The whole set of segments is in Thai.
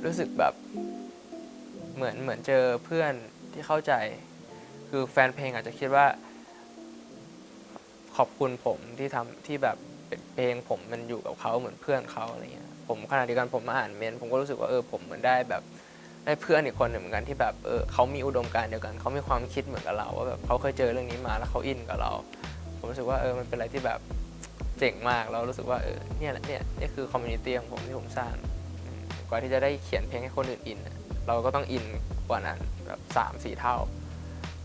รู้สึกแบบเหมือนเจอเพื่อนที่เข้าใจคือแฟนเพลงอาจจะคิดว่าขอบคุณผมที่ทำที่แบบเป็นเพลงผมมันอยู่กับเขาเหมือนเพื่อนเขาอะไรเงี้ยผมขณะเดียวกันผมมาอ่านเมนต์ผมก็รู้สึกว่าผมเหมือนได้แบบได้เพื่อนอีกคนหนึ่งเหมือนกันที่แบบเขามีอุดมการณ์เดียวกันเขามีความคิดเหมือนกับเราว่าแบบเขาเคยเจอเรื่องนี้มาแล้วเขาอินกับเราผมรู้สึกว่ามันเป็นอะไรที่แบบเจ๋งมากเรารู้สึกว่าเนี่ยแหละนี่คือคอมมูนิตี้ของผมที่ผมสร้างกว่าที่จะได้เขียนเพลงให้คนอื่นอินเราก็ต้องอินกว่านั้นแบบ3-4 เท่า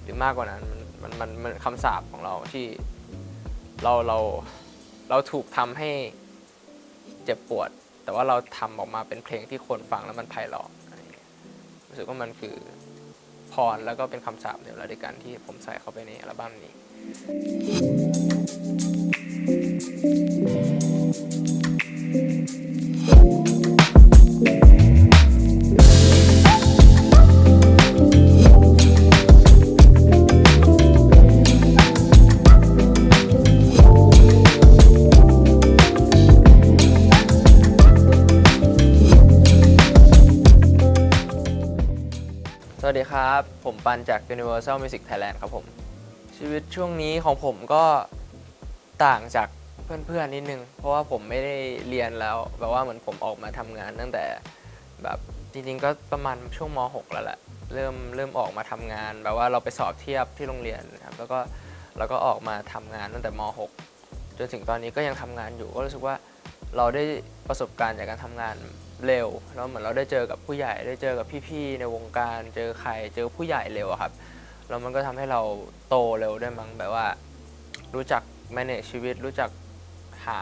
หรือมากกว่านั้นมันคำสาปของเราที่เราถูกทำให้เจ็บปวดแต่ว่าเราทำออกมาเป็นเพลงที่คนฟังแล้วมันไพเราะรู้สึกว่ามันคือพรแล้วก็เป็นคำสาปเดียวกันด้วยกันที่ผมใส่เข้าไปในอัลบั้มนี้สวัสดีครับผมปันจาก Universal Music Thailand ครับผมชีวิตช่วงนี้ของผมก็ต่างจากเพื่อนๆนิดนึงเพราะว่าผมไม่ได้เรียนแล้วแบบว่าเหมือนผมออกมาทำงานตั้งแต่แบบจริงๆก็ประมาณช่วงม.6 แล้วแหละเริ่มออกมาทำงานแบบว่าเราไปสอบเทียบที่โรงเรียนครับแล้วก็ออกมาทำงานตั้งแต่ม.6 จนถึงตอนนี้ก็ยังทำงานอยู่ก็รู้สึกว่าเราได้ประสบการณ์จากการทำงานเร็วแล้วเหมือนเราได้เจอกับผู้ใหญ่ได้เจอกับพี่ๆในวงการเจอใครเจอผู้ใหญ่เร็วครับแล้วมันก็ทำให้เราโตเร็วด้วยมั้งแบบว่ารู้จัก manage ชีวิตรู้จักหา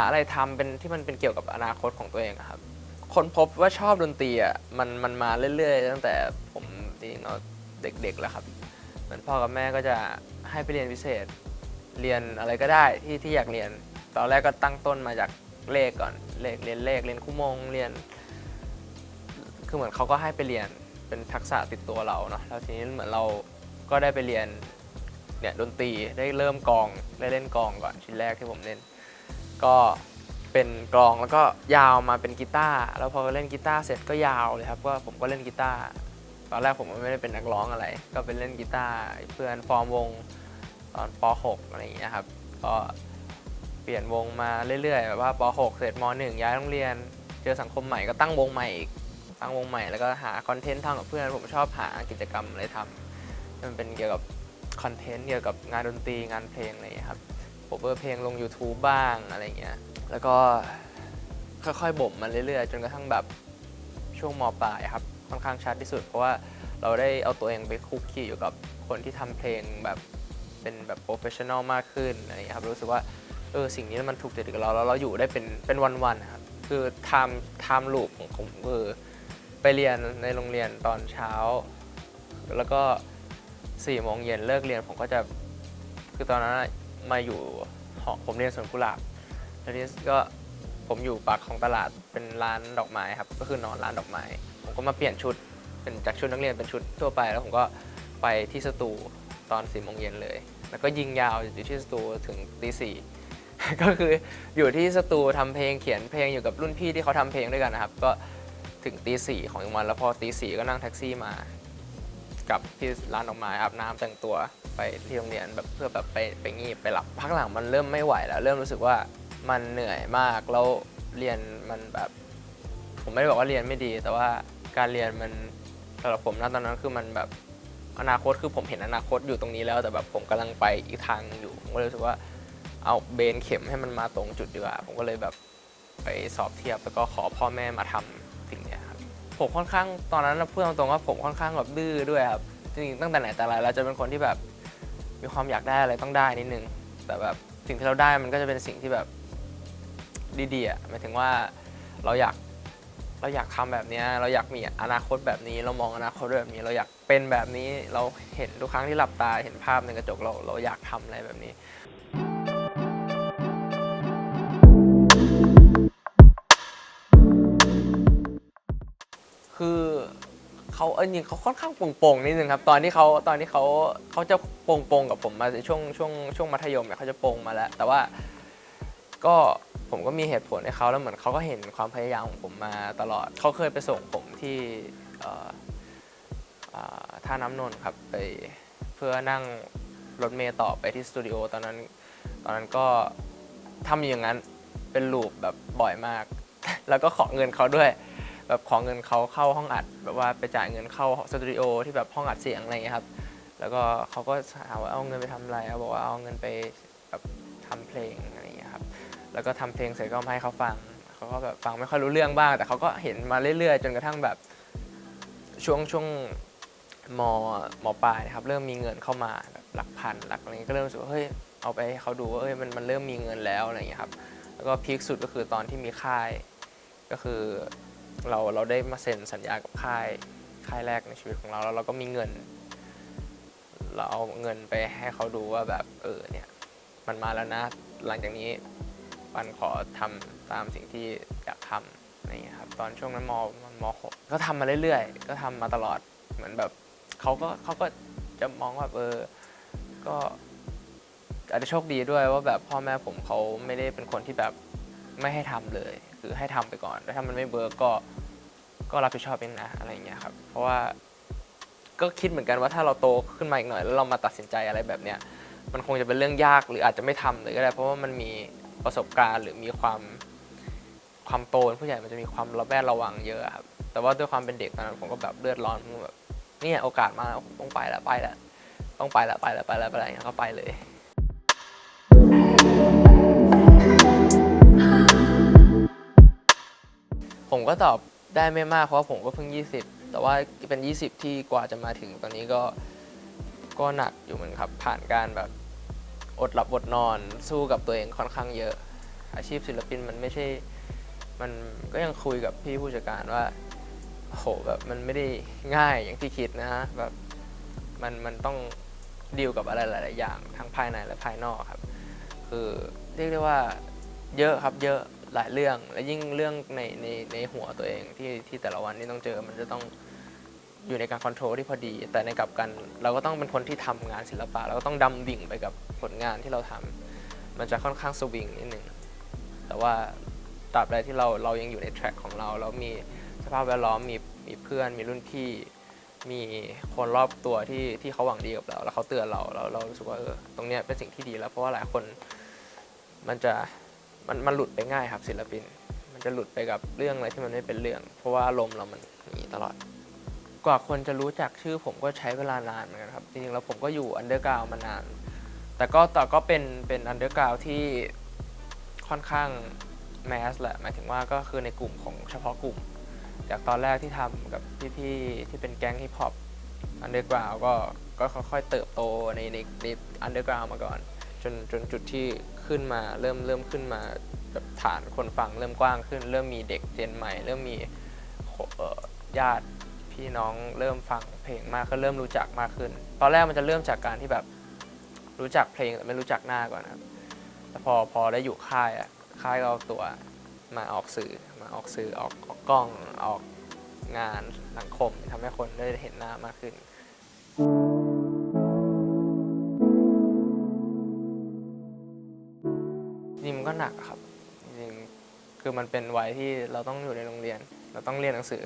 อะไรทำเป็นที่มันเป็นเกี่ยวกับอนาคตของตัวเองครับคนพบว่าชอบดนตรีมันมาเรื่อยๆตั้งแต่ผมจริงๆเนาะเด็กๆแล้วครับเหมือนพ่อกับแม่ก็จะให้ไปเรียนพิเศษเรียนอะไรก็ได้ที่อยากเรียนตอนแรกก็ตั้งต้นมาจากเลขก่อนเรียนเลขเรียนคู่มงเรียนคือเหมือนเขาก็ให้ไปเรียนเป็นทักษะติดตัวเราเนาะแล้วทีนี้เหมือนเราก็ได้ไปเรียนเนี่ยดนตรีได้เริ่มกลองได้เล่นกลองก่อนชิ้นแรกที่ผมเล่นก็เป็นกลองแล้วก็ยาวมาเป็นกีตาร์แล้วพอเล่นกีตาร์เสร็จก็ยาวเลยครับก็ผมก็เล่นกีตาร์ตอนแรกผมไม่ได้เป็นนักร้องอะไรก็เป็นเล่นกีตาร์เพื่อนฟอร์มวงตอนป .6 อะไรอย่างเงี้ยครับก็เปลี่ยนวงมาเรื่อยๆแบบว่าป .6 เสร็จม .1 ย้ายโรงเรียนเจอสังคมใหม่ก็ตั้งวงใหม่อีกตั้งวงใหม่แล้วก็หาคอนเทนต์ทำกับเพื่อนผมชอบหากิจกรรมอะไรทำมันเป็นเกี่ยวกับคอนเทนต์เกี่ยวกับงานดนตรีงานเพลงอะไรอย่างเงี้ยครับผมเพลงลง YouTube บ้างอะไรเงี้ยแล้วก็ค่อยๆบ่มมันเรื่อยๆจนกระทั่งแบบช่วงม.ปลายครับค่อนข้างชัดที่สุดเพราะว่าเราได้เอาตัวเองไปคุกคีอยู่กับคนที่ทำเพลงแบบเป็นแบบโปรเฟชชั่นอลมากขึ้นอะไรอย่างเงี้ยครับรู้สึกว่าสิ่งนี้มันถูกจริตกับเราแล้วเราอยู่ได้เป็นวันๆครับคือไทม์ลูปของผมคือไปเรียนในโรงเรียนตอนเช้าแล้วก็4 โมงเย็นเลิกเรียนผมก็จะคือตอนนั้นมาอยู่หอผมเรียนสวนกุหลาบแล้วนี้ก็ผมอยู่ปากของตลาดเป็นร้านดอกไม้ครับก็คือนอนร้านดอกไม้ผมก็มาเปลี่ยนชุดเป็นจากชุดนักเรียนเป็นชุดทั่วไปแล้วผมก็ไปที่สตูตอน4 โมงเย็นเลยแล้วก็ยิงยาวอยู่ที่สตูถึงตี 4ก็คืออยู่ที่สตูทำเพลงเขียนเพลงอยู่กับรุ่นพี่ที่เขาทำเพลงด้วยกันนะครับก็ถึงตี 4ของอีกวันแล้วพอตี 4ก็นั่งแท็กซี่มากับที่ร้านดอกไม้อาบน้ำแต่งตัวไปที่โรงเรียนแบบเพื่อแบบไปงีบไปหลับพักหลังมันเริ่มไม่ไหวแล้วเริ่มรู้สึกว่ามันเหนื่อยมากแล้วเรียนมันแบบผมไม่ได้บอกว่าเรียนไม่ดีแต่ว่าการเรียนมันสำหรับผมณตอนนั้นคือมันแบบอนาคตคือผมเห็นอนาคตอยู่ตรงนี้แล้วแต่แบบผมกำลังไปอีกทางอยู่ผมก็เลยรู้สึกว่าเอาเบนเข็มให้มันมาตรงจุดดีกว่าผมก็เลยแบบไปสอบเทียบแล้วก็ขอพ่อแม่มาทำสิ่งนี้ครับผมค่อนข้างตอนนั้นพูดตรงๆว่าผมค่อนข้างแบบดื้อด้วยครับจริงๆตั้งแต่ไหนแต่ไรเราจะเป็นคนที่แบบมีความอยากได้อะไรต้องได้นิดนึงแต่แบบสิ่งที่เราได้มันก็จะเป็นสิ่งที่แบบดีๆหมายถึงว่าเราอยากทำแบบนี้เราอยากมีอนาคตแบบนี้เรามองอนาคตแบบนี้เราอยากเป็นแบบนี้เราเห็นทุกครั้งที่หลับตาเห็นภาพในกระจกเราอยากทำอะไรแบบนี้คือเขาจริงเขาค่อนข้างโป่งๆนิดนึงครับตอนที่เขาจะโป่งๆกับผมมาช่วงมัธยมเนี่ยเขาจะโป่งมาแล้วแต่ว่าก็ ผมก็มีเหตุผลให้เขาแล้วเหมือนเขาก็เห็นความพยายามของผมมาตลอดเขาเคยไปส่งผมที่ท่าน้ำนนท์ครับไปเพื่อนั่งรถเมล์ต่อไปที่สตูดิโอตอนนั้นก็ทำอย่างนั้นเป็นลูปแบบบ่อยมาก แล้วก็ขอเงินเขาด้วยแบบขอเงินเขาเข้าห้องอัดแบบว่าไปจ่ายเงินเข้าสตูดิโอที่แบบห้องอัดเสียงอะไรอย่างเงี้ยครับแล้วก็เขาก็ถามว่าเอาเงินไปทำอะไรเขาบอกว่าเอาเงินไปแบบทำเพลงอะไรอย่างเงี้ยครับแล้วก็ทำเพลงเสร็จก็มาให้เขาฟังเขาก็แบบฟังไม่ค่อยรู้เรื่องบ้างแต่เขาก็เห็นมาเรื่อยๆจนกระทั่งแบบช่วงมปลายนะครับเริ่มมีเงินเข้ามาแบบหลักพันหลักอะไรก็เริ่มรู้สึกว่าเฮ้ยเอาไปให้เขาดูว่าเอ้ยมันเริ่มมีเงินแล้วอะไรอย่างเงี้ยครับแล้วก็พีคสุดก็คือตอนที่มีค่ายก็คือเราได้มาเซ็นสัญญากับค่ายแรกในชีวิตของเราแล้วเราก็มีเงินเราเอาเงินไปให้เขาดูว่าแบบเนี่ยมันมาแล้วนะหลังจากนี้ปันขอทำตามสิ่งที่อยากทำอะไรอย่างเงี้ยครับตอนช่วงนั้นม.6ก็ทำมาเรื่อยๆก็ทำมาตลอดเหมือนแบบเขาก็จะมองว่าก็อาจจะโชคดีด้วยว่าแบบพ่อแม่ผมเขาไม่ได้เป็นคนที่แบบไม่ให้ทำเลยคือให้ทำไปก่อนแล้วถ้ามันไม่เบิร์กก็รับผิดชอบเองนะอะไรอย่างเงี้ยครับเพราะว่าก็คิดเหมือนกันว่าถ้าเราโตขึ้นมาอีกหน่อยแล้วเรามาตัดสินใจอะไรแบบเนี้ยมันคงจะเป็นเรื่องยากหรืออาจจะไม่ทำเลยก็ได้เพราะว่ามันมีประสบการณ์หรือมีความโตเป็นผู้ใหญ่มันจะมีความระแวดระวังเยอะครับแต่ว่าด้วยความเป็นเด็กตอนนั้นผมก็แบบเลือดร้อนแบบเนี่ยโอกาสมาต้องไปแล้วต้องไปแล้วอย่างเงี้ยก็ไปเลยผมก็ตอบได้ไม่มากเพราะว่าผมก็เพิ่ง20แต่ว่าเป็น20ที่กว่าจะมาถึงตอนนี้ก็หนักอยู่เหมือนครับผ่านการแบบอดหลับอดนอนสู้กับตัวเองค่อนข้างเยอะอาชีพศิลปินมันไม่ใช่มันก็ยังคุยกับพี่ผู้จัดการว่าโหแบบมันไม่ได้ง่ายอย่างที่คิดนะฮะแบบมันต้องดีลกับอะไรหลายๆอย่างทั้งภายในและภายนอกครับคือเรียกได้ว่าเยอะครับเยอะหลายเรื่องและยิ่งเรื่องในหัวตัวเองที่แต่ละวันนี่ต้องเจอมันจะต้องอยู่ในการคอนโทรลที่พอดีแต่ในกลับกันเราก็ต้องเป็นคนที่ทำงานศิลปะเราก็ต้องดำดิ่งไปกับผลงานที่เราทำมันจะค่อนข้างสวิงนิดนึงแต่ว่าตราบใดที่เรายังอยู่ในแทร็กของเราแล้วมีสภาพแวดล้อมมีเพื่อนมีรุ่นพี่มีคนรอบตัวที่เขาหวังดีกับเราแล้วเขาเตือนเรารู้สึกว่าตรงเนี้ยเป็นสิ่งที่ดีแล้วเพราะว่าหลายคนมันหลุดไปง่ายครับศิลปินมันจะหลุดไปกับเรื่องอะไรที่มันไม่เป็นเรื่องเพราะว่าอารมณ์เรามันอย่างนี้ตลอดกว่าคนจะรู้จักชื่อผมก็ใช้เวลานานเหมือนกันครับจริงๆแล้วผมก็อยู่อันเดอร์กราวด์มานานแต่ก็เป็นอันเดอร์กราวด์ที่ค่อนข้างแมสแหละหมายถึงว่าก็คือในกลุ่มของเฉพาะกลุ่มจากตอนแรกที่ทำกับพี่ๆที่เป็นแก๊งฮิปฮอปอันเดอร์กราวด์ก็ค่อยๆเติบโตในอันเดอร์กราวด์มาก่อนจนจุดที่ขึ้นมาเริ่มขึ้นมาแบบฐานคนฟังเริ่มกว้างขึ้นเริ่มมีเด็กเจนใหม่เริ่มมีญาติพี่น้องเริ่มฟังเพลงมากก็เริ่มรู้จักมากขึ้นตอนแรกมันจะเริ่มจากการที่แบบรู้จักเพลงแต่ไม่รู้จักหน้าก่อนครับแต่พอได้อยู่ค่ายก็เอาตัวมาออกสื่อออกกล้องออกงานสังคมทำให้คนได้เห็นหน้ามากขึ้นจริงมันก็หนักครับจริงคือมันเป็นวัยที่เราต้องอยู่ในโรงเรียนเราต้องเรียนหนังสือ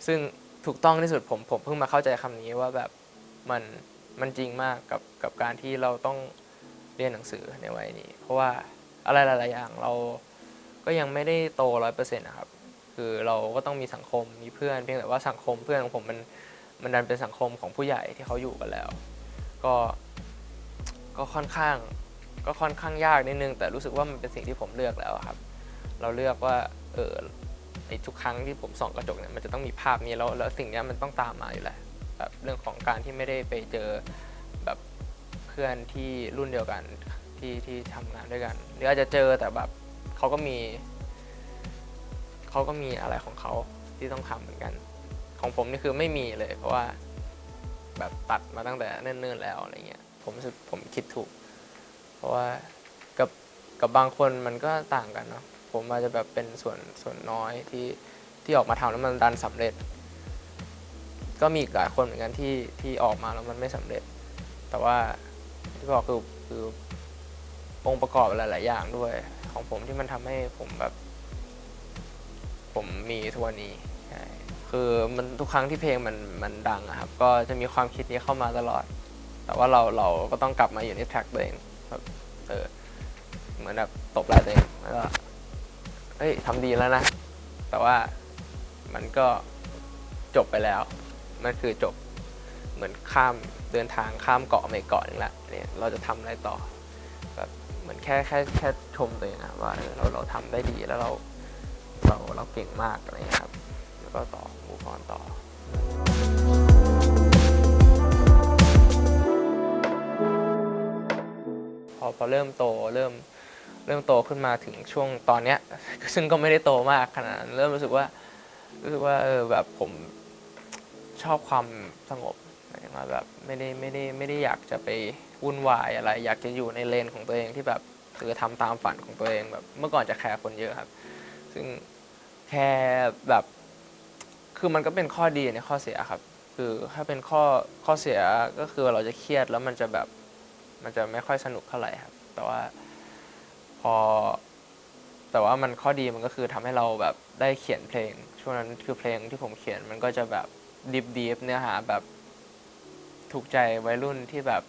ซึ่งถูกต้องที่สุดผมเพิ่งมาเข้าใจคำนี้ว่าแบบมันจริงมากกับการที่เราต้องเรียนหนังสือในวัยนี้เพราะว่าอะไรหลายๆอย่างเราก็ยังไม่ได้โต100%นะครับคือเราก็ต้องมีสังคมมีเพื่อนเพียงแต่ว่าสังคมเพื่อนของผมมันดันเป็นสังคมของผู้ใหญ่ที่เขาอยู่กันแล้วก็ก็ค่อนข้างยากนิดนึงแต่รู้สึกว่ามันเป็นสิ่งที่ผมเลือกแล้วครับเราเลือกว่าไอ้ทุกครั้งที่ผมส่องกระจกเนี่ยมันจะต้องมีภาพนี้แล้วสิ่งนี้มันต้องตามมาอยู่แล้วแบบเรื่องของการที่ไม่ได้ไปเจอแบบเพื่อนที่รุ่นเดียวกันที่ทำงานด้วยกันหรืออาจจะเจอแต่แบบเขาก็มีอะไรของเขาที่ต้องทำเหมือนกันของผมนี่คือไม่มีเลยเพราะว่าแบบตัดมาตั้งแต่เนิ่นๆแล้วอะไรเงี้ยผมคิดถูกเพราะว่ากับบางคนมันก็ต่างกันเนาะผมอาจจะแบบเป็นส่วนน้อยที่ออกมาทำแล้วมันดันสำเร็จก็มีหลายคนเหมือนกันที่ออกมาแล้วมันไม่สำเร็จแต่ว่าที่บอกคือองค์ประกอบหลายๆอย่างด้วย ของผมที่มันทำให้ผมแบบผมมีทุกวันนี้ใช่คือมันทุกครั้งที่เพลงมันดังอะครับก็จะมีความคิดนี้เข้ามาตลอดแต่ว่าเราก็ต้องกลับมาอยู่ในแทร็กตัวเองแบบเหมือนแบบตบไหล่ตัวเองแล้วก็เฮ้ยทำดีแล้วนะแต่ว่ามันก็จบไปแล้วมันคือจบเหมือนเดินทางข้ามเกาะไปเกาะนึงละเนี่ยเราจะทำอะไรต่อแบบเหมือนแค่ชมตัวเองนะว่าเราทำได้ดีแล้วเราเก่งมากอะไรครับแล้วก็ต่อมูฟออนต่อพอเริ่มโตเริ่มโตขึ้นมาถึงช่วงตอนเนี้ยซึ่งก็ไม่ได้โตมากขนาดนั้นเริ่มรู้สึกว่าแบบผมชอบความสงบมาแบบไม่ได้อยากจะไปวุ่นวายอะไรอยากจะอยู่ในเลนของตัวเองที่แบบทำตามฝันของตัวเองแบบเมื่อก่อนจะแคร์คนเยอะครับซึ่งแคร์แบบคือมันก็เป็นข้อดีในข้อเสียครับคือถ้าเป็นข้อเสียก็คือเราจะเครียดแล้วมันจะไม่ค่อยสนุกเท่าไหร่ครับแต่ว่าพอแต่ว่ามันข้อดีมันก็คือทำให้เราแบบได้เขียนเพลงช่วงนั้นคือเพลงที่ผมเขียนมันก็จะแบบดิบเนื้อหาแบบถูกใจวัยรุ่นที่แบบ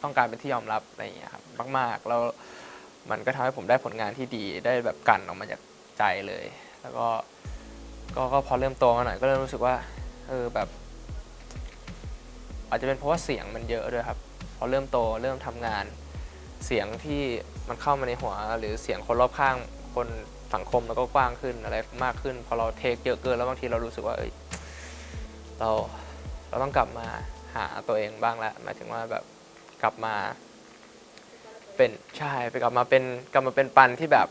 ต้องการเป็นที่ยอมรับอะไรอย่างเงี้ยครับมากๆแล้วมันก็ทำให้ผมได้ผลงานที่ดีได้แบบกั่นออกมาจากใจเลยแล้วก็พอเริ่มโตมาหน่อยก็เริ่มรู้สึกว่าแบบอาจจะเป็นเพราะว่าเสียงมันเยอะด้วยครับพอเริ่มโตเริ่มทำงานเสียงที่มันเข้ามาในหัวหรือเสียงคนรอบข้างคนสังคมแล้วก็กว้างขึ้นอะไรมากขึ้นพอเราเทคเยอะเกินแล้วบางทีเรารู้สึกว่าเราต้องกลับมาหาตัวเองบ้างแล้วหมายถึงว่าแบบกลับมาเป็นใช่ไปกลับมาเป็นปันที่แบบ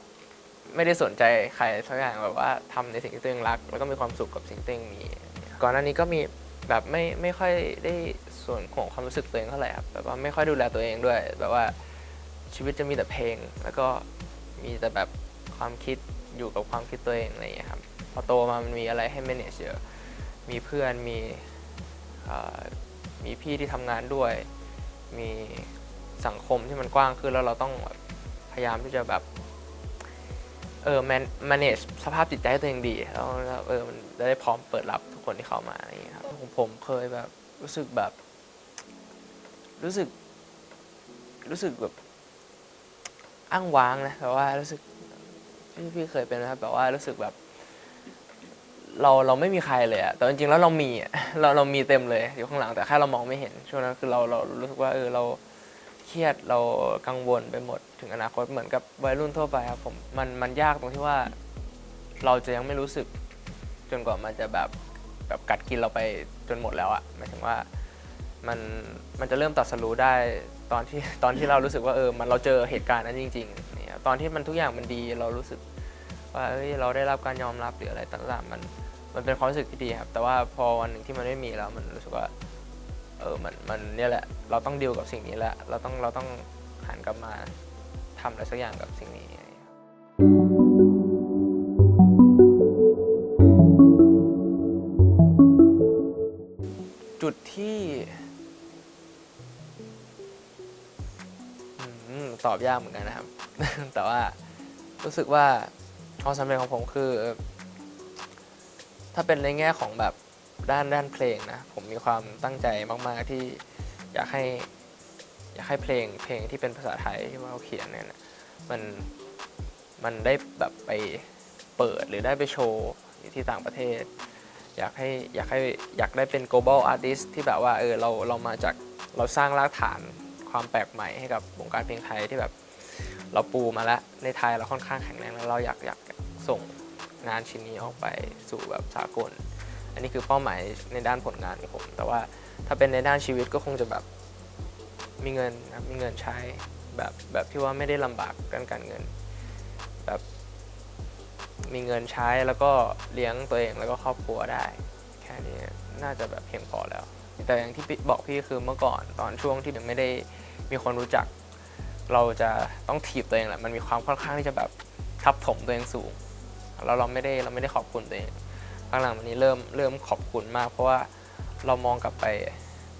ไม่ได้สนใจใครสักอย่างแบบว่าทำในสิ่งที่ตัวเองรักแล้วก็มีความสุขกับสิ่งที่ตัวเองมีก่อนหน้านี้ก็มีแบบไม่ค่อยได้ส่วนของความรู้สึกตัวเองเท่าไหร่ครับแบบว่าไม่ค่อยดูแลตัวเองด้วยแบบว่าชีวิตจะมีแต่เพลงแล้วก็มีแต่แบบความคิดอยู่กับความคิดตัวเองอะไรอย่างเงี้ยครับพอโตมามันมีอะไรให้ manage เยอะมีเพื่อนมีพี่ที่ทำงานด้วยมีสังคมที่มันกว้างขึ้นแล้วเราต้องพยายามที่จะแบบmanage สภาพจิตใจให้ตัวเองดีแล้วมันจะได้พร้อมเปิดรับทุกคนที่เข้ามาอะไรอย่างเงี้ยครับผมเคยแบบรู้สึกแบบอ้างว้างนะแต่ว่ารู้สึกพี่เคยเป็นนะครับแบบว่ารู้สึกแบบเราไม่มีใครเลยอะแต่จริงๆแล้วเรามีอะเรามีเต็มเลยอยู่ข้างหลังแต่แค่เรามองไม่เห็นช่วงนั้นคือเรารู้สึกว่าเราเครียดเรากังวลไปหมดถึงอนาคตเหมือนกับวัยรุ่นทั่วไปครับผมมันยากตรงที่ว่าเราจะยังไม่รู้สึกจนกว่ามันจะแบบกัดกินเราไปจนหมดแล้วอะหมายถึงว่ามันจะเริ่มตรัสรู้ได้ตอนที่เรารู้สึกว่าเราเจอเหตุการณ์นั้นจริงๆเนี่ยตอนที่มันทุกอย่างมันดีเรารู้สึกว่าเราได้รับการยอมรับหรืออะไรต่างๆมันเป็นความรู้สึกที่ดีครับแต่ว่าพอวันหนึ่งที่มันไม่มีแล้วมันรู้สึกว่ามันเนี่ยแหละเราต้องดีลกับสิ่งนี้แล้วเราต้องหันกลับมาทำอะไรสักอย่างกับสิ่งนี้จุดที่ตอบยากเหมือนกันนะครับ แต่ว่ารู้สึกว่าความสำเร็จของผมคือถ้าเป็นในแง่ของแบบด้านเพลงนะผมมีความตั้งใจมากๆที่อยากให้เพลงที่เป็นภาษาไทยที่เราเขียนเนี่ยมันได้แบบไปเปิดหรือได้ไปโชว์ที่ต่างประเทศอยากได้เป็น global artist ที่แบบว่าเรามาจากเราสร้างรากฐานความแปลกใหม่ให้กับวงการเพลงไทยที่แบบเราปูมาแล้วในไทยเราค่อนข้างแข็งแรงแล้วเราอยากส่งงานชิ้นนี้ออกไปสู่แบบสากลอันนี้คือเป้าหมายในด้านผลงานของผมแต่ว่าถ้าเป็นในด้านชีวิตก็คงจะแบบมีเงินใช้แบบที่ว่าไม่ได้ลำบากด้านการเงินแบบมีเงินใช้แล้วก็เลี้ยงตัวเองแล้วก็ครอบครัวได้แค่นี้น่าจะแบบเพียงพอแล้วแต่อย่างที่บอกพี่คือเมื่อก่อนตอนช่วงที่ยังไม่ได้มีคนรู้จักเราจะต้องถีบตัวเองแหละมันมีความค่อนข้างที่จะแบบทับถมตัวเองสูงแล้วเราไม่ได้ขอบคุณตัวเองข้างหลังวันนี้เริ่มขอบคุณมากเพราะว่าเรามองกลับไป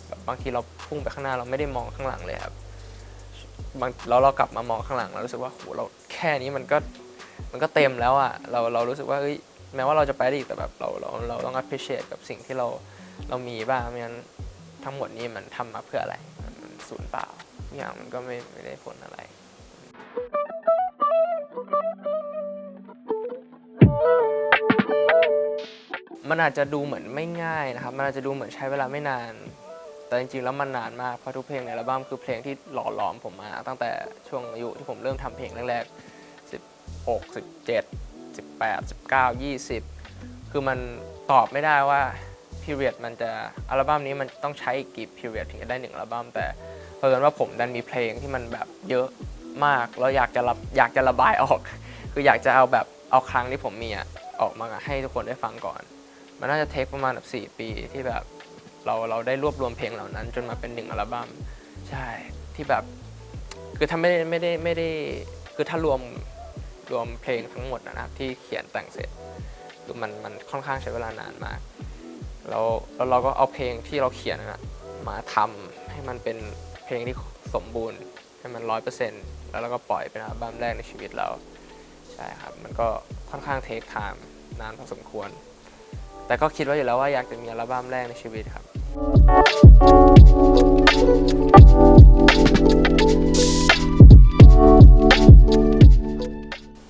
แบบบางทีเราพุ่งไปข้างหน้าเราไม่ได้มองข้างหลังเลยครับแล้วเรากลับมามองข้างหลังแล้วรู้สึกว่าโหเราแ แค่นี้มันก็เต็มแล้วอ่ะเรารู้สึกว่าเฮ้ยแม้ว่าเราจะไปได้อีกแต่แบบเราต้อง appreciate กับสิ่งที่เรามีบ้างไม่งั้นทั้งหมดนี้มันทำมาเพื่ออะไรมันสูญเปล่าทุกอย่างมันก็ไม่ได้ผลอะไรมันอาจจะดูเหมือนไม่ง่ายนะครับมันอาจจะดูเหมือนใช้เวลาไม่นานแต่จริงๆแล้วมันนานมากเพราะทุกเพลงในอัลบั้มคือเพลงที่หล่อหลอมผมมาตั้งแต่ช่วงอายุที่ผมเริ่มทำเพลงแรกๆ16 17 18 19 20คือมันตอบไม่ได้ว่า period มันจะอัลบั้มนี้มันต้องใช้อีกกี่ period ถึงจะได้1อัลบั้มแต่เผอิญว่าผมดันมีเพลงที่มันแบบเยอะมากแล้วอยากจะระบายออกคืออยากจะเอาครั้งที่ผมมีออกมาให้ทุกคนได้ฟังก่อนมันน่าจะเทคประมาณแบบ4 ปีที่แบบเราได้รวบรวมเพลงเหล่านั้นจนมาเป็น1อัลบั้มใช่ที่แบบคือถ้าไม่ได้คือถ้ารวมเพลงทั้งหมดนะครับที่เขียนแต่งเสร็จคือมันค่อนข้างใช้เวลานานมากแล้วเราก็เอาเพลงที่เราเขียนมาทำให้มันเป็นเพลงที่สมบูรณ์ให้มัน 100% แล้วเราก็ปล่อยเป็นอัลบั้มแรกในชีวิตเราใช่ครับมันก็ค่อนข้างเทคไทม์นานพอสมควรแต่ก็คิดไว้อยู่แล้วว่าอยากจะมีอัลบั้มแรกในชีวิตครับ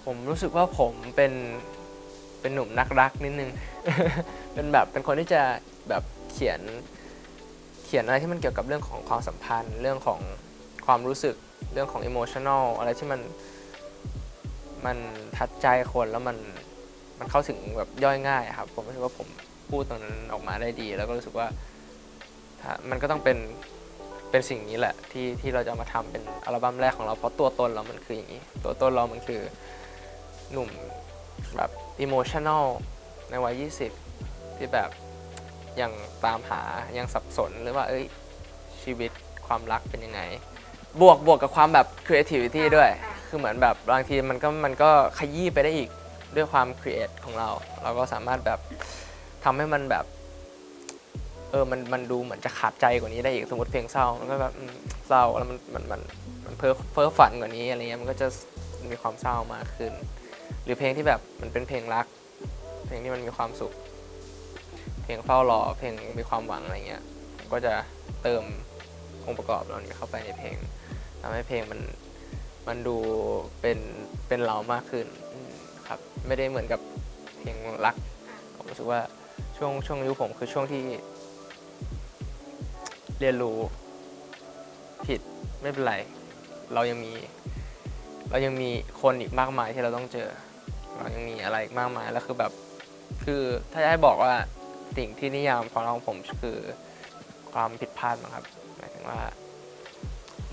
ผมรู้สึกว่าผมเป็นหนุ่มนักรักนิดนึง เป็นคนที่จะแบบเขียนอะไรที่มันเกี่ยวกับเรื่องของความสัมพันธ์เรื่องของความรู้สึกเรื่องของอิโมชัน a ลอะไรที่มันทัดใจคนแล้วมันเข้าถึงแบบย่อยง่ายครับผมรู้สึกว่าผมพูดตรงนั้นออกมาได้ดีแล้วก็รู้สึกว่ามันก็ต้องเป็นสิ่งนี้แหละที่เราจะมาทำเป็นอัลบั้มแรกของเราเพราะตัวตนเรามันคืออย่างนี้ตัวตนเรามันคือหนุ่มแบบอิโมชัน a ลในวัย20ที่แบบยังตามหายังสับสนหรือว่าชีวิตความรักเป็นยังไงบวกกับความแบบ creativity ด้วยคือเหมือนแบบบางทีมันก็ขยี้ไปได้อีกด้วยความ create ของเราก็สามารถแบบทำให้มันแบบมันดูเหมือนจะขาดใจกว่านี้ได้อีกสมมติเพลงเศร้ามันก็แบบเศร้าแล้วมันเพ้อฝันกว่านี้อะไรเงี้ยมันก็จะมีความเศร้ามากขึ้นหรือเพลงที่แบบมันเป็นเพลงรักเพลงที่มันมีความสุขเพลงเฝ้ารอเพลงมีความหวังอะไรเงี้ยก็จะเติมองค์ประกอบเหล่านี้เข้าไปในเพลงทำให้เพลงมันดูเป็นเรามากขึ้นครับไม่ได้เหมือนกับเพลงรักผมรู้สึกว่าช่วงอายุผมคือช่วงที่เรียนรู้ผิดไม่เป็นไรเรายังมีคนอีกมากมายที่เราต้องเจอเรายังมีอะไรอีกมากมายแล้วคือถ้าจะให้บอกว่าสิ่งที่นิยามของผมคือความผิดพลาดมั้งครับหมายถึงว่า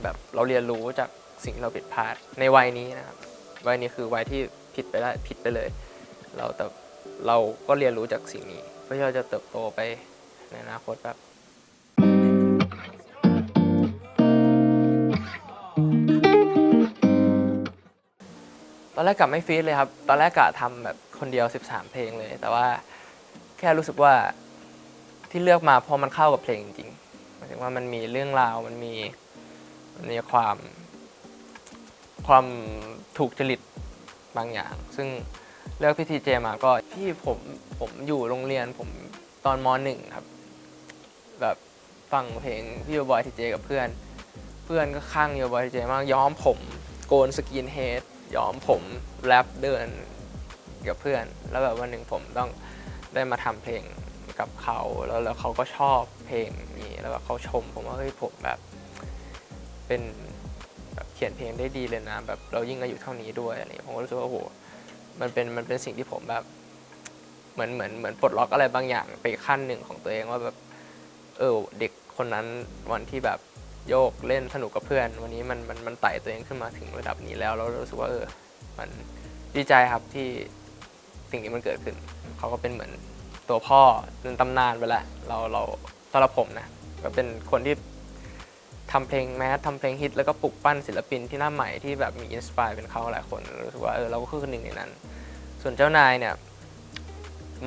แบบเราเรียนรู้จากสิ่งที่เราผิดพลาดในวัยนี้นะครับวัยนี้คือวัยที่ผิดไปเลยแต่เราก็เรียนรู้จากสิ่งนี้เพื่อที่เราจะเติบโตไปในอนาคตแบบตอนแรกกะไม่ฟีดเลยครับตอนแรกกะทำแบบคนเดียว13เพลงเลยแต่ว่าแค่รู้สึกว่าที่เลือกมาเพราะมันเข้ากับเพลงจริงๆหมายถึงว่ามันมีเรื่องราวมันมีความถูกจริตบางอย่างซึ่งเลือกพี่ทีเจมาก็ที่ผมอยู่โรงเรียนผมตอนม.1 ครับแบบฟังเพลงพี่โยบอยทีเจกับเพื่อนก็ข้างโยบอยทีเจมากย้อมผมโกนสกินเฮดย้อมผมแรปเดินกับเพื่อนแล้วแบบวันหนึ่งผมต้องได้มาทำเพลงกับเขาแล้วเขาก็ชอบเพลงนี้แล้วเขาชมผมว่าเฮ้ยผมแบบเป็นแบบเขียนเพลงได้ดีเลยนะแบบเรายิ่งอายุเท่านี้ด้วยอะไรผมก็รู้สึกว่าโอ้โหมันเป็นสิ่งที่ผมแบบเหมือนปลดล็อกอะไรบางอย่างไปขั้นหนึ่งของตัวเองว่าแบบเด็กคนนั้นวันที่แบบโยกเล่นสนุกกับเพื่อนวันนี้มันไต่ตัวเองขึ้นมาถึงระดับนี้แล้วรู้สึกว่ามันดีใจครับที่สิ่งนี้มันเกิดขึ้นเขาก็เป็นเหมือนตัวพ่อเป็นตำนานไปแล้วเราสำหรับผมนะก็เป็นคนที่ทำเพลงแมสทำเพลงฮิตแล้วก็ปลุกปั้นศิลปินที่หน้าใหม่ที่แบบมีอินสปายเป็นเขาหลายคนรู้สึกว่าเราก็คือหนึ่งในนั้นส่วนเจ้านายเนี่ย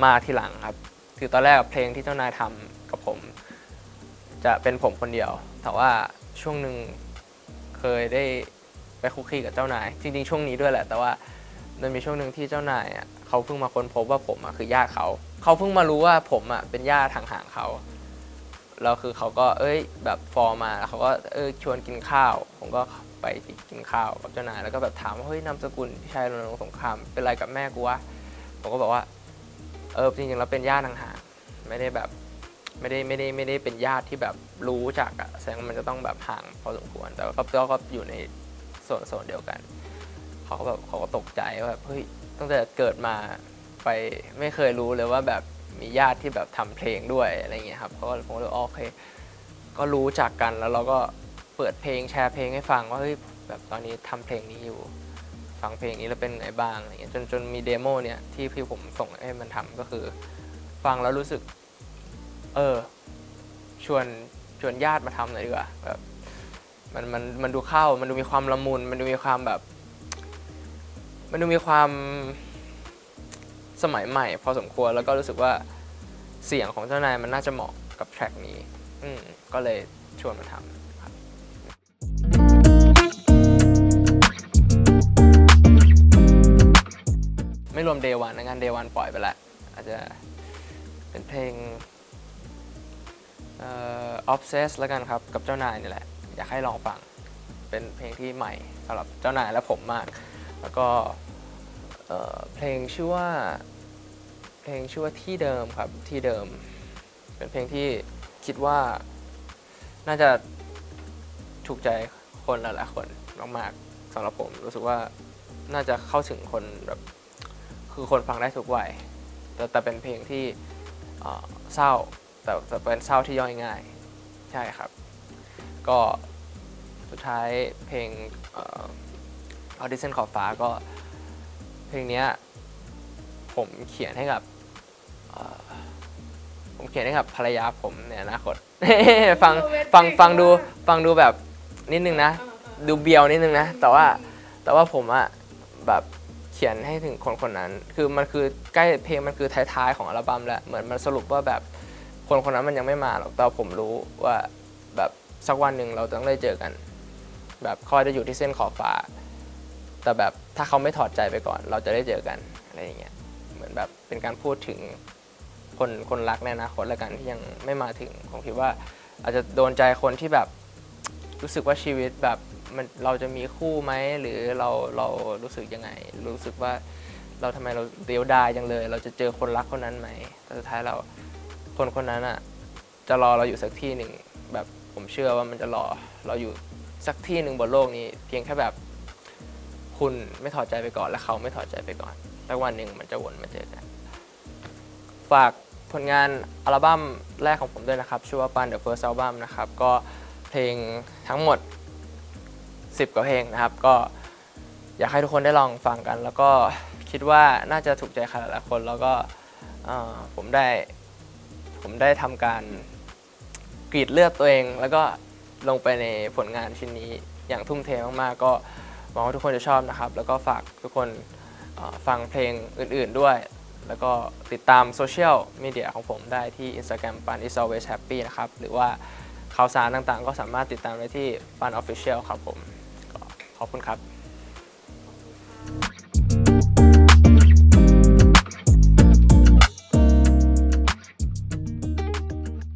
มาทีหลังครับคือตอนแรกเพลงที่เจ้านายทำกับผมจะเป็นผมคนเดียวแต่ว่าช่วงหนึ่งเคยได้ไป ไปคุกคีกับเจ้านายจริงๆช่วงนี้ด้วยแหละแต่ว่ามันมีช่วงหนึ่งที่เจ้านายอ่ะเขาเพิ่งมาค้นพบว่าผมอ่ะคือญาติเขาเพิ่งมารู้ว่าผมอ่ะเป็นญาติห่างๆเขาแล้วคือเขาก็แบบฟอร์มาแล้วเขาก็ชวนกินข้าวผมก็ไปกินข้าวกับเจ้านายแล้วก็แบบถามว่าเฮ้ยนามสกุลพี่ชัยรณรงค์สงครามเป็นไรกับแม่กูวะผมก็บอกว่าจริงๆเราเป็นญาติห่างๆไม่ได้แบบไม่ได้เป็นญาติที่แบบรู้จักอะแสดงว่ามันจะต้องแบบห่างพอสมควรแต่ก็อยู่ในโซนเดียวกันเขาก็ตกใจว่าแบบเฮ้ยตั้งแต่เกิดมาไปไม่เคยรู้เลยว่าแบบมีญาติที่แบบทำเพลงด้วยอะไรเงี้ยครับผมก็เลยโอเคก็รู้จักกันแล้วเราก็เปิดเพลงแชร์เพลงให้ฟังว่าเฮ้ยแบบตอนนี้ทำเพลงนี้อยู่ฟังเพลงนี้แล้วเป็นไงบ้างอะไรเงี้ยจนมีเดโมเนี่ยที่ผมส่งให้มันทำก็คือฟังแล้วรู้สึกชวนญาติมาทำหน่อยดีกว่าแบบมันดูเข้ามันดูมีความละมุนมันดูมีความแบบมันดูมีความสมัยใหม่พอสมควรแล้วก็รู้สึกว่าเสียงของเจ้านายมันน่าจะเหมาะกับแทร็กนี้ก็เลยชวนมาทำครับไม่รวม Day 1นะงาน Day 1ปล่อยไปแล้วอาจจะเป็นเพลงObsess แล้วกันครับกับเจ้านายนี่แหละอยากให้ลองฟังเป็นเพลงที่ใหม่สำหรับเจ้านายและผมมากแล้วก็เพลงชื่อว่าที่เดิมครับที่เดิมเป็นเพลงที่คิดว่าน่าจะถูกใจคนหลายๆคนมากๆสำหรับผมรู้สึกว่าน่าจะเข้าถึงคนแบบคือคนฟังได้ทุกวัยแต่เป็นเพลงที่เศร้าแต่เป็นเศร้าที่ย่อยง่ายใช่ครับก็สุดท้ายเพลงAudition ขอบฟ้าก็เพลงนี้ผมเขียนให้กับภรรยาผมในอนาคต ฟังดูแบบนิดนึงนะดูเบียวนิดนึงนะแต่ว่าผมอะแบบเขียนให้ถึงคนนั้นคือมันคือใกล้เพลงมันคือท้ายๆของอัลบั้มแล้วเหมือนมันสรุปว่าแบบคนนั้นมันยังไม่มาหรอกแต่ผมรู้ว่าแบบสักวันหนึ่งเราต้องได้เจอกันแบบเขาจะอยู่ที่เส้นขอบฟ้าแต่แบบถ้าเขาไม่ถอดใจไปก่อนเราจะได้เจอกันอะไรอย่างเงี้ยเหมือนแบบเป็นการพูดถึงคนรักในอนาคตแล้วกันที่ยังไม่มาถึงผมคิดว่าอาจจะโดนใจคนที่แบบรู้สึกว่าชีวิตแบบเราจะมีคู่ไหมหรือเรารู้สึกยังไงรู้สึกว่าเราทำไมเราเดียวดายจังเลยเราจะเจอคนรักคนนั้นไหมแต่สุดท้ายคนนั้นอ่ะจะรอเราอยู่สักที่หนึ่งแบบผมเชื่อว่ามันจะรอเราอยู่สักที่หนึ่งบนโลกนี้เพียงแค่แบบคุณไม่ถอดใจไปก่อนและเขาไม่ถอดใจไปก่อนสักวันหนึ่งมันจะวนมาเจอกันฝากผลงานอัลบั้มแรกของผมด้วยนะครับชื่อว่าปัน The First Album นะครับก็เพลงทั้งหมด10 กว่าเพลงนะครับก็อยากให้ทุกคนได้ลองฟังกันแล้วก็คิดว่าน่าจะถูกใจใครหลายๆคนแล้วก็ผมได้ทำการกรีดเลือดตัวเองแล้วก็ลงไปในผลงานชิ้นนี้อย่างทุ่มเทมากๆก็หวังว่าทุกคนจะชอบนะครับแล้วก็ฝากทุกคนฟังเพลงอื่นๆด้วยแล้วก็ติดตามโซเชียลมีเดียของผมได้ที่ Instagram Pan is always happy นะครับหรือว่าข่าวสารต่างๆก็สามารถติดตามได้ที่ Pan Official ครับผมขอบคุณครับ